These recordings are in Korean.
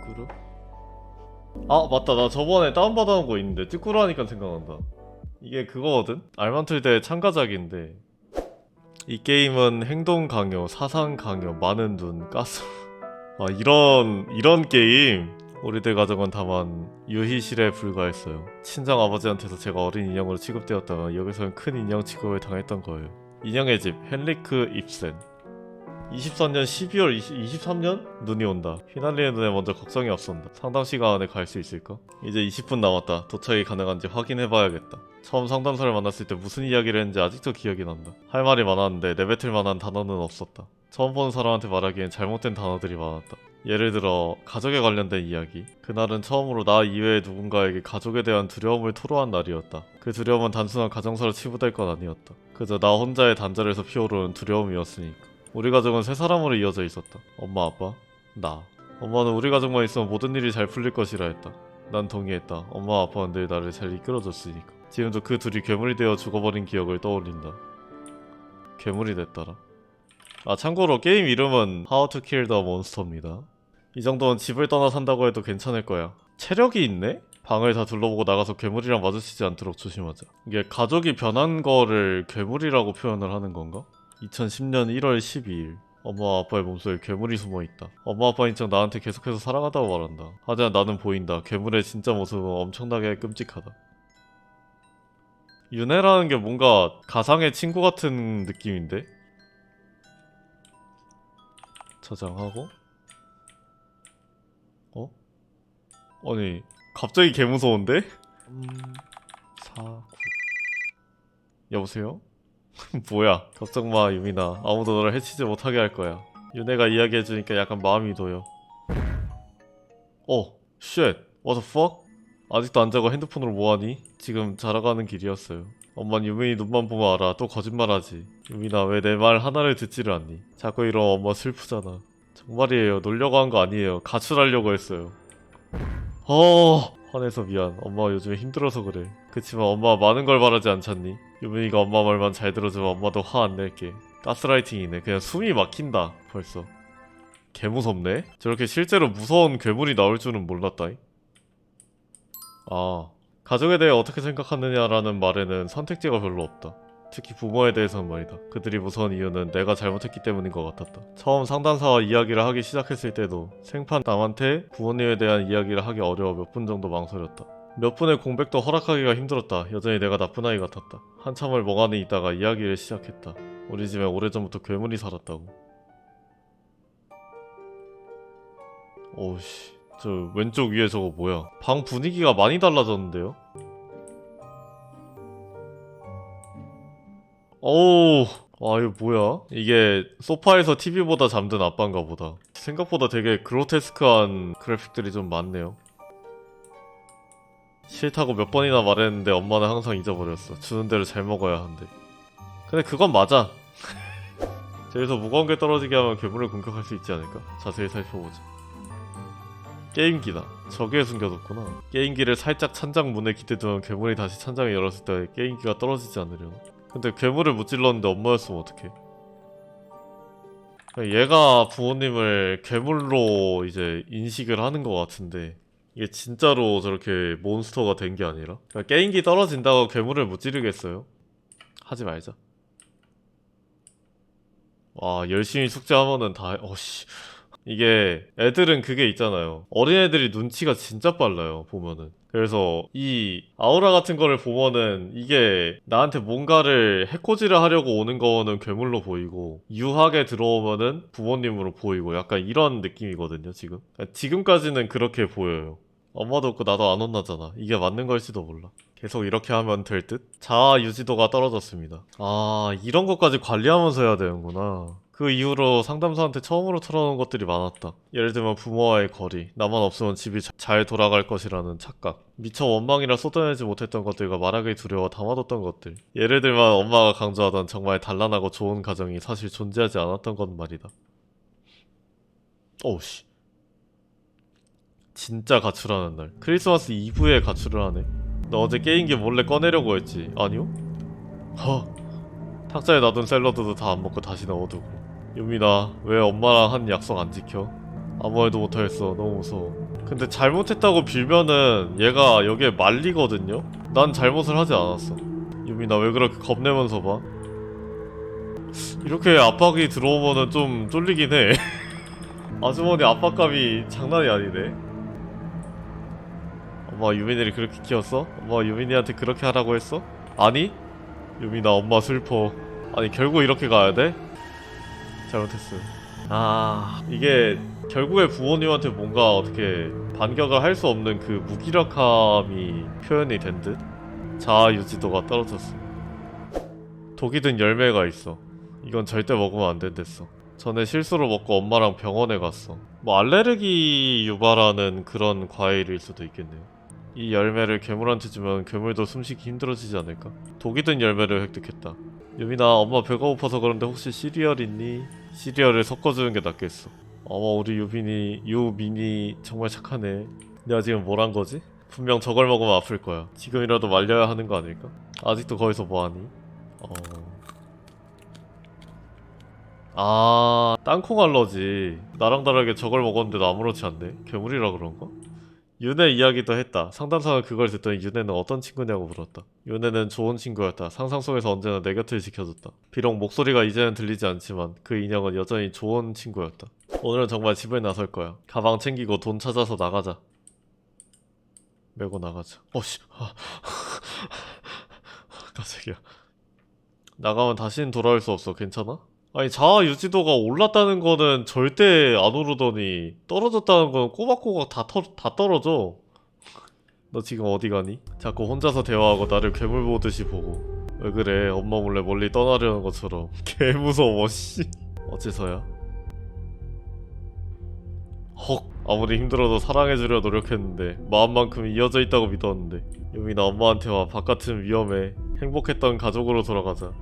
찌꾸루? 아 맞다, 나 저번에 다운받아놓은 거 있는데 찌꾸루 하니까 생각난다. 이게 그거거든? 알만틀대 참가작인데 이 게임은 행동 강요, 사상 강요, 많은 눈, 가스 아 이런 게임 우리들 가족은 다만 유희실에 불과했어요. 친정 아버지한테서 제가 어린 인형으로 취급되었다가 여기서는 큰 인형 취급을 당했던 거예요. 인형의 집 헨리크 입센. 23년 12월 23년? 눈이 온다. 휘날리는 눈에 먼저 걱정이 앞선다. 상담 시간 안에 갈 수 있을까? 이제 20분 남았다. 도착이 가능한지 확인해봐야겠다. 처음 상담사를 만났을 때 무슨 이야기를 했는지 아직도 기억이 난다. 할 말이 많았는데 내뱉을 만한 단어는 없었다. 처음 보는 사람한테 말하기엔 잘못된 단어들이 많았다. 예를 들어 가족에 관련된 이야기. 그날은 처음으로 나 이외의 누군가에게 가족에 대한 두려움을 토로한 날이었다. 그 두려움은 단순한 가정사로 치부될 건 아니었다. 그저 나 혼자의 단절에서 피어오르는 두려움이었으니까. 우리 가족은 세 사람으로 이어져 있었다. 엄마, 아빠, 나. 엄마는 우리 가족만 있으면 모든 일이 잘 풀릴 것이라 했다. 난 동의했다. 엄마, 아빠는 늘 나를 잘 이끌어줬으니까. 지금도 그 둘이 괴물이 되어 죽어버린 기억을 떠올린다. 괴물이 됐더라. 아 참고로 게임 이름은 How to Kill the Monster입니다. 이 정도는 집을 떠나 산다고 해도 괜찮을 거야. 체력이 있네? 방을 다 둘러보고 나가서 괴물이랑 마주치지 않도록 조심하자. 이게 가족이 변한 거를 괴물이라고 표현을 하는 건가? 2010년 1월 12일 엄마 아빠의 몸속에 괴물이 숨어있다. 엄마 아빠인 척 나한테 계속해서 사랑하다고 말한다. 하지만 나는 보인다. 괴물의 진짜 모습은 엄청나게 끔찍하다. 윤혜라는 게 뭔가 가상의 친구 같은 느낌인데? 저장하고 어? 아니 갑자기 개 무서운데? 4, 9 여보세요? 뭐야 걱정 마 유민아, 아무도 너를 해치지 못하게 할 거야. 윤혜가 이야기해주니까 약간 마음이 놓여. 쉣 what the fuck? 아직도 안 자고 핸드폰으로 뭐하니? 지금 자러 가는 길이었어요. 엄만 유민이 눈만 보면 알아. 또 거짓말하지. 유민아 왜 내 말 하나를 듣지를 않니? 자꾸 이러면 엄마 슬프잖아. 정말이에요. 놀려고 한 거 아니에요. 가출하려고 했어요. 화내서 미안. 엄마가 요즘에 힘들어서 그래. 그치만 엄마 많은 걸 바라지 않잖니? 유민이가 엄마 말만 잘 들어주면 엄마도 화 안 낼게. 가스라이팅이네. 그냥 숨이 막힌다 벌써. 개 무섭네? 저렇게 실제로 무서운 괴물이 나올 줄은 몰랐다잉. 아, 가족에 대해 어떻게 생각하느냐라는 말에는 선택지가 별로 없다. 특히 부모에 대해서는 말이다. 그들이 무서운 이유는 내가 잘못했기 때문인 것 같았다. 처음 상담사와 이야기를 하기 시작했을 때도 생판 남한테 부모님에 대한 이야기를 하기 어려워 몇 분 정도 망설였다. 몇 분의 공백도 허락하기가 힘들었다. 여전히 내가 나쁜 아이 같았다. 한참을 멍하니 있다가 이야기를 시작했다. 우리 집에 오래전부터 괴물이 살았다고. 오우씨, 저 왼쪽 위에 저거 뭐야? 방 분위기가 많이 달라졌는데요? 어우, 와 이거 뭐야? 이게 소파에서 TV보다 잠든 아빠인가 보다. 생각보다 되게 그로테스크한 그래픽들이 좀 많네요. 싫다고 몇 번이나 말했는데 엄마는 항상 잊어버렸어. 주는 대로 잘 먹어야 한대. 근데 그건 맞아. 저기서 무거운 게 떨어지게 하면 괴물을 공격할 수 있지 않을까? 자세히 살펴보자. 게임기다. 저기에 숨겨뒀구나. 게임기를 살짝 찬장 문에 기대두면 괴물이 다시 찬장을 열었을 때 게임기가 떨어지지 않으려나? 근데 괴물을 무찔렀는데 엄마였으면 어떡해? 얘가 부모님을 괴물로 이제 인식을 하는 것 같은데 이게 진짜로 저렇게 몬스터가 된 게 아니라 그러니까 게임기 떨어진다고 괴물을 무찌르겠어요? 하지 말자. 와 열심히 숙제하면은 다 어씨. 이게 애들은 그게 있잖아요. 어린애들이 눈치가 진짜 빨라요 보면은. 그래서 이 아우라 같은 거를 보면은 이게 나한테 뭔가를 해코지를 하려고 오는 거는 괴물로 보이고 유하게 들어오면은 부모님으로 보이고 약간 이런 느낌이거든요 지금. 지금까지는 그렇게 보여요. 엄마도 없고 나도 안 혼나잖아. 이게 맞는 걸지도 몰라. 계속 이렇게 하면 될 듯? 자아 유지도가 떨어졌습니다. 아 이런 것까지 관리하면서 해야 되는구나. 그 이후로 상담사한테 처음으로 털어놓은 것들이 많았다. 예를 들면 부모와의 거리, 나만 없으면 집이 잘 돌아갈 것이라는 착각, 미처 원망이라 쏟아내지 못했던 것들과 말하기 두려워 담아뒀던 것들. 예를 들면 엄마가 강조하던 정말 단란하고 좋은 가정이 사실 존재하지 않았던 것 말이다. 오우씨. 진짜 가출하는 날. 크리스마스 이브에 가출을 하네. 너 어제 게임기 몰래 꺼내려고 했지? 아니요? 탁자에 놔둔 샐러드도 다 안 먹고 다시 넣어두고. 유민아, 왜 엄마랑 한 약속 안 지켜? 아무 말도 못하겠어. 너무 무서워. 근데 잘못했다고 빌면은 얘가 여기에 말리거든요? 난 잘못을 하지 않았어. 유미 나 왜 그렇게 겁내면서 봐? 이렇게 압박이 들어오면은 좀 쫄리긴 해. 아주머니 압박감이 장난이 아니네. 엄마 유민이를 그렇게 키웠어? 엄마 유민이한테 그렇게 하라고 했어? 아니? 유민아 엄마 슬퍼. 아니 결국 이렇게 가야 돼? 잘못했어. 아 이게 결국에 부모님한테 뭔가 어떻게 반격을 할 수 없는 그 무기력함이 표현이 된 듯? 자아 유지도가 떨어졌어. 독이 든 열매가 있어. 이건 절대 먹으면 안 된댔어. 전에 실수로 먹고 엄마랑 병원에 갔어. 뭐 알레르기 유발하는 그런 과일일 수도 있겠네요. 이 열매를 괴물한테 주면 괴물도 숨쉬기 힘들어지지 않을까? 독이 든 열매를 획득했다. 유민아 엄마 배가 고파서 그런데 혹시 시리얼 있니? 시리얼을 섞어주는 게 낫겠어. 어머 우리 유민이 정말 착하네. 내가 지금 뭘 한 거지? 분명 저걸 먹으면 아플 거야. 지금이라도 말려야 하는 거 아닐까? 아직도 거기서 뭐하니? 땅콩 알러지. 나랑 다르게 저걸 먹었는데도 아무렇지 않네. 괴물이라 그런가? 윤혜 이야기도 했다. 상담사가 그걸 듣더니 윤혜는 어떤 친구냐고 물었다. 윤혜는 좋은 친구였다. 상상 속에서 언제나 내 곁을 지켜줬다. 비록 목소리가 이제는 들리지 않지만 그 인형은 여전히 좋은 친구였다. 오늘은 정말 집을 나설 거야. 가방 챙기고 돈 찾아서 나가자. 메고 나가자. 어씨. 깜짝이야. 나가면 다시는 돌아올 수 없어. 괜찮아? 아니 자아 유지도가 올랐다는 거는 절대 안 오르더니 떨어졌다는 건 꼬박꼬박 다 떨어져. 너 지금 어디 가니? 자꾸 혼자서 대화하고 나를 괴물 보듯이 보고. 왜 그래? 엄마 몰래 멀리 떠나려는 것처럼. 개 무서워 씨. 어째서야? 헉. 아무리 힘들어도 사랑해주려 노력했는데 마음만큼 이어져 있다고 믿었는데. 유민아 엄마한테 와. 바깥은 위험해. 행복했던 가족으로 돌아가자.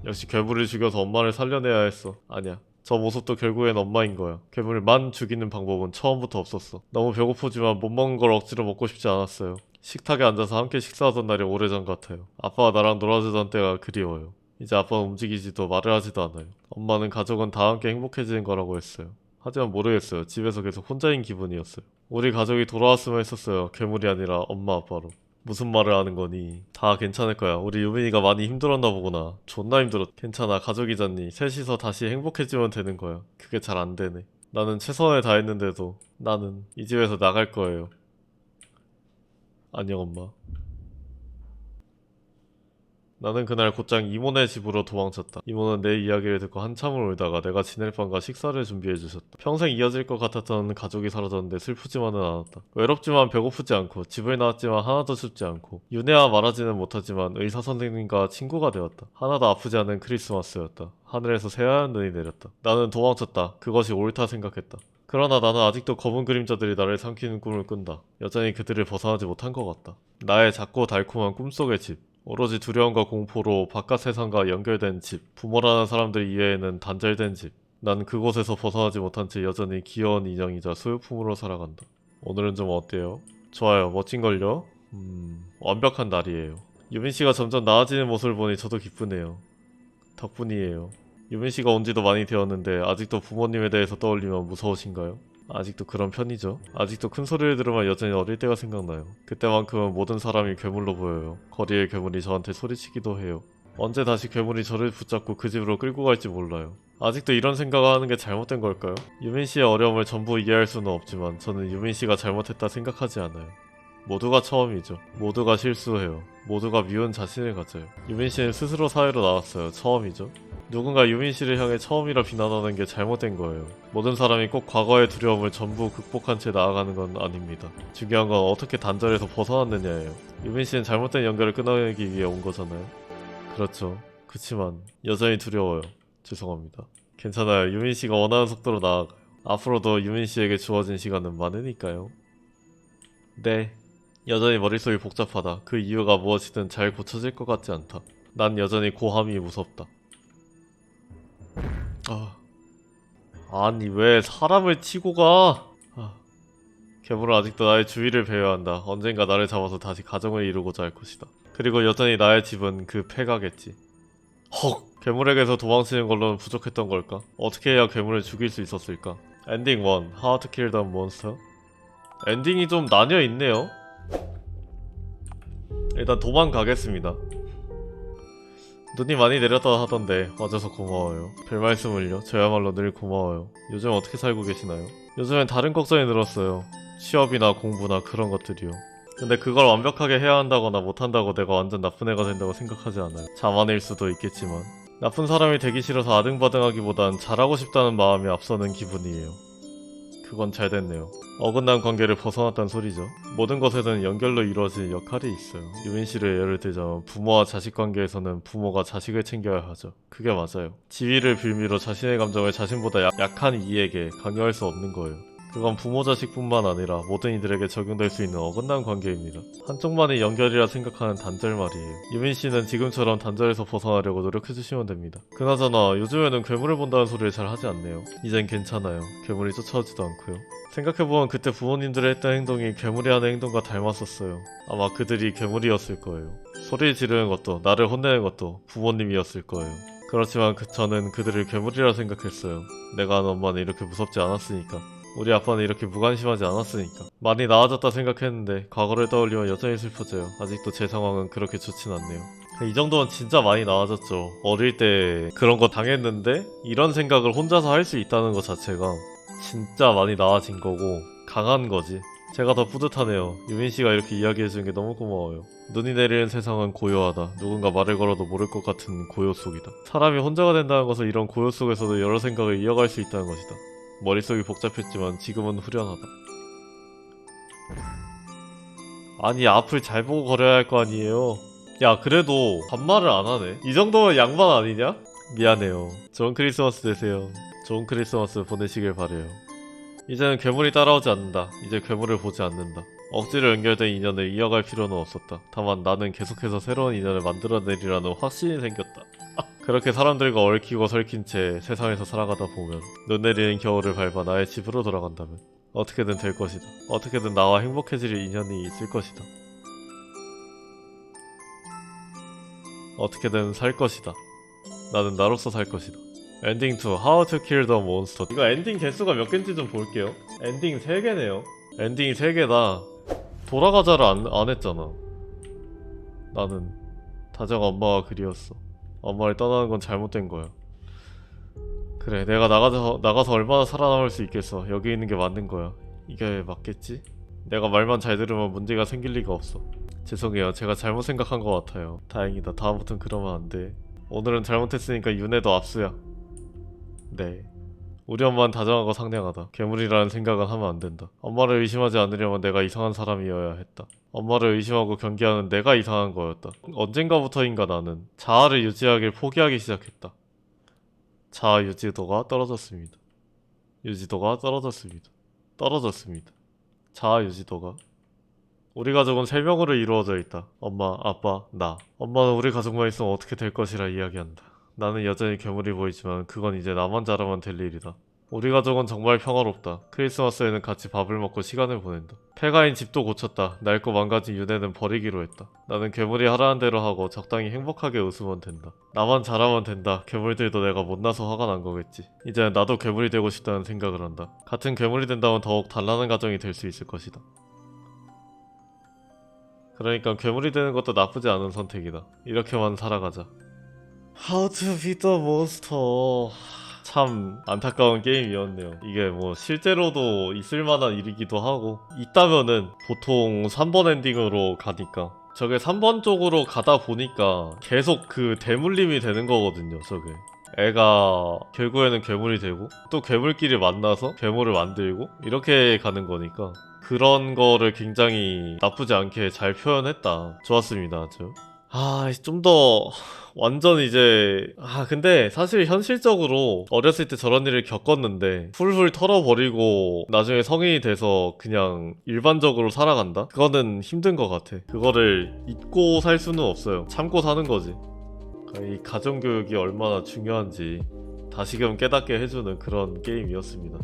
역시 괴물을 죽여서 엄마를 살려내야 했어. 아니야. 저 모습도 결국엔 엄마인 거야. 괴물만 죽이는 방법은 처음부터 없었어. 너무 배고프지만 못 먹은 걸 억지로 먹고 싶지 않았어요. 식탁에 앉아서 함께 식사하던 날이 오래전 같아요. 아빠와 나랑 놀아주던 때가 그리워요. 이제 아빠는 움직이지도 말을 하지도 않아요. 엄마는 가족은 다 함께 행복해지는 거라고 했어요. 하지만 모르겠어요. 집에서 계속 혼자인 기분이었어요. 우리 가족이 돌아왔으면 했었어요. 괴물이 아니라 엄마 아빠로. 무슨 말을 하는 거니? 다 괜찮을 거야. 우리 유민이가 많이 힘들었나 보구나. 존나 힘들었. 괜찮아. 가족이잖니. 셋이서 다시 행복해지면 되는 거야. 그게 잘 안 되네. 나는 최선을 다했는데도 나는 이 집에서 나갈 거예요. 안녕 엄마. 나는 그날 곧장 이모네 집으로 도망쳤다. 이모는 내 이야기를 듣고 한참을 울다가 내가 지낼 밤과 식사를 준비해주셨다. 평생 이어질 것 같았던 가족이 사라졌는데 슬프지만은 않았다. 외롭지만 배고프지 않고 집을 나왔지만 하나도 춥지 않고 윤혜와 말하지는 못하지만 의사 선생님과 친구가 되었다. 하나도 아프지 않은 크리스마스였다. 하늘에서 새하얀 눈이 내렸다. 나는 도망쳤다. 그것이 옳다 생각했다. 그러나 나는 아직도 검은 그림자들이 나를 삼키는 꿈을 꾼다. 여전히 그들을 벗어나지 못한 것 같다. 나의 작고 달콤한 꿈속의 집. 오로지 두려움과 공포로 바깥 세상과 연결된 집, 부모라는 사람들 이외에는 단절된 집. 난 그곳에서 벗어나지 못한 채 여전히 귀여운 인형이자 소유품으로 살아간다. 오늘은 좀 어때요? 좋아요, 멋진걸요? 완벽한 날이에요. 유민씨가 점점 나아지는 모습을 보니 저도 기쁘네요. 덕분이에요. 유민씨가 온 지도 많이 되었는데 아직도 부모님에 대해서 떠올리면 무서우신가요? 아직도 그런 편이죠. 아직도 큰 소리를 들으면 여전히 어릴 때가 생각나요. 그때만큼은 모든 사람이 괴물로 보여요. 거리의 괴물이 저한테 소리치기도 해요. 언제 다시 괴물이 저를 붙잡고 그 집으로 끌고 갈지 몰라요. 아직도 이런 생각을 하는 게 잘못된 걸까요? 유민씨의 어려움을 전부 이해할 수는 없지만 저는 유민씨가 잘못했다 생각하지 않아요. 모두가 처음이죠. 모두가 실수해요. 모두가 미운 자신을 가져요. 유민씨는 스스로 사회로 나왔어요. 처음이죠. 누군가 유민씨를 향해 처음이라 비난하는 게 잘못된 거예요. 모든 사람이 꼭 과거의 두려움을 전부 극복한 채 나아가는 건 아닙니다. 중요한 건 어떻게 단절에서 벗어났느냐예요. 유민씨는 잘못된 연결을 끊어내기 위해 온 거잖아요. 그렇죠. 그치만 여전히 두려워요. 죄송합니다. 괜찮아요. 유민씨가 원하는 속도로 나아가요. 앞으로도 유민씨에게 주어진 시간은 많으니까요. 네. 여전히 머릿속이 복잡하다. 그 이유가 무엇이든 잘 고쳐질 것 같지 않다. 난 여전히 고함이 무섭다. 아니 왜 사람을 치고 가? 괴물은 아직도 나의 주위를 배회한다. 언젠가 나를 잡아서 다시 가정을 이루고자 할 것이다. 그리고 여전히 나의 집은 그 폐가겠지. 헉! 괴물에게서 도망치는 걸로는 부족했던 걸까? 어떻게 해야 괴물을 죽일 수 있었을까? 엔딩 1 How to kill the monster. 엔딩이 좀 나뉘어 있네요. 일단 도망가겠습니다. 눈이 많이 내렸다 하던데 와줘서 고마워요. 별 말씀을요. 저야말로 늘 고마워요. 요즘 어떻게 살고 계시나요? 요즘엔 다른 걱정이 늘었어요. 취업이나 공부나 그런 것들이요. 근데 그걸 완벽하게 해야 한다거나 못한다고 내가 완전 나쁜 애가 된다고 생각하지 않아요. 자만일 수도 있겠지만 나쁜 사람이 되기 싫어서 아등바등하기보단 잘하고 싶다는 마음이 앞서는 기분이에요. 그건 잘 됐네요. 어긋난 관계를 벗어났단 소리죠. 모든 것에는 연결로 이루어진 역할이 있어요. 유민 씨를 예를 들자면 부모와 자식 관계에서는 부모가 자식을 챙겨야 하죠. 그게 맞아요. 지위를 빌미로 자신의 감정을 자신보다 약한 이에게 강요할 수 없는 거예요. 그건 부모 자식뿐만 아니라 모든 이들에게 적용될 수 있는 어긋난 관계입니다. 한쪽만의 연결이라 생각하는 단절 말이에요. 유민 씨는 지금처럼 단절에서 벗어나려고 노력해주시면 됩니다. 그나저나 요즘에는 괴물을 본다는 소리를 잘 하지 않네요. 이젠 괜찮아요. 괴물이 쫓아오지도 않고요. 생각해보면 그때 부모님들이 했던 행동이 괴물이 하는 행동과 닮았었어요. 아마 그들이 괴물이었을 거예요. 소리 지르는 것도 나를 혼내는 것도 부모님이었을 거예요. 그렇지만 저는 그들을 괴물이라 생각했어요. 내가 아는 엄마는 이렇게 무섭지 않았으니까. 우리 아빠는 이렇게 무관심하지 않았으니까. 많이 나아졌다 생각했는데 과거를 떠올리면 여전히 슬퍼져요. 아직도 제 상황은 그렇게 좋진 않네요. 이 정도면 진짜 많이 나아졌죠. 어릴 때 그런 거 당했는데 이런 생각을 혼자서 할 수 있다는 것 자체가 진짜 많이 나아진 거고 강한 거지. 제가 더 뿌듯하네요. 유민씨가 이렇게 이야기해주는 게 너무 고마워요. 눈이 내리는 세상은 고요하다. 누군가 말을 걸어도 모를 것 같은 고요 속이다. 사람이 혼자가 된다는 것은 이런 고요 속에서도 여러 생각을 이어갈 수 있다는 것이다. 머릿속이 복잡했지만 지금은 후련하다. 아니 앞을 잘 보고 걸어야 할 거 아니에요. 야 그래도 반말을 안 하네. 이 정도면 양반 아니냐? 미안해요. 좋은 크리스마스 되세요. 좋은 크리스마스 보내시길 바래요. 이제는 괴물이 따라오지 않는다. 이제 괴물을 보지 않는다. 억지로 연결된 인연을 이어갈 필요는 없었다. 다만 나는 계속해서 새로운 인연을 만들어내리라는 확신이 생겼다. 그렇게 사람들과 얽히고 설킨 채 세상에서 살아가다 보면 눈 내리는 겨울을 밟아 나의 집으로 돌아간다면 어떻게든 될 것이다. 어떻게든 나와 행복해질 인연이 있을 것이다. 어떻게든 살 것이다. 나는 나로서 살 것이다. 엔딩 2 How to Kill the Monster. 이거 엔딩 개수가 몇 개인지 좀 볼게요. 엔딩 3개네요. 엔딩이 3개다. 돌아가자를 안 했잖아. 나는 다정 엄마가 그리웠어. 엄마를 떠나는 건 잘못된 거야. 그래 내가 나가서 얼마나 살아남을 수 있겠어. 여기 있는 게 맞는 거야. 이게 맞겠지? 내가 말만 잘 들으면 문제가 생길 리가 없어. 죄송해요. 제가 잘못 생각한 것 같아요. 다행이다. 다음부턴 그러면 안 돼. 오늘은 잘못했으니까 윤회도 압수야. 네. 우리 엄마는 다정하고 상냥하다. 괴물이라는 생각은 하면 안 된다. 엄마를 의심하지 않으려면 내가 이상한 사람이어야 했다. 엄마를 의심하고 경계하는 내가 이상한 거였다. 언젠가부터인가 나는 자아를 유지하길 포기하기 시작했다. 자아 유지도가 떨어졌습니다. 유지도가 떨어졌습니다. 떨어졌습니다. 자아 유지도가. 우리 가족은 3명으로 이루어져 있다. 엄마, 아빠, 나. 엄마는 우리 가족만 있으면 어떻게 될 것이라 이야기한다. 나는 여전히 괴물이 보이지만 그건 이제 나만 잘하면 될 일이다. 우리 가족은 정말 평화롭다. 크리스마스에는 같이 밥을 먹고 시간을 보낸다. 폐가인 집도 고쳤다. 낡고 망가진 윤회는 버리기로 했다. 나는 괴물이 하라는 대로 하고 적당히 행복하게 웃으면 된다. 나만 잘하면 된다. 괴물들도 내가 못나서 화가 난 거겠지. 이제는 나도 괴물이 되고 싶다는 생각을 한다. 같은 괴물이 된다면 더욱 단란한 가정이 될 수 있을 것이다. 그러니까 괴물이 되는 것도 나쁘지 않은 선택이다. 이렇게만 살아가자. How to beat the monster. 참 안타까운 게임이었네요. 이게 뭐 실제로도 있을만한 일이기도 하고 있다면은 보통 3번 엔딩으로 가니까 저게 3번 쪽으로 가다 보니까 계속 그 대물림이 되는 거거든요. 저게 애가 결국에는 괴물이 되고 또 괴물끼리 만나서 괴물을 만들고 이렇게 가는 거니까 그런 거를 굉장히 나쁘지 않게 잘 표현했다. 좋았습니다. 좀 더 완전 이제 근데 사실 현실적으로 어렸을 때 저런 일을 겪었는데 훌훌 털어버리고 나중에 성인이 돼서 그냥 일반적으로 살아간다? 그거는 힘든 것 같아. 그거를 잊고 살 수는 없어요. 참고 사는 거지. 이 가정교육이 얼마나 중요한지 다시금 깨닫게 해주는 그런 게임이었습니다.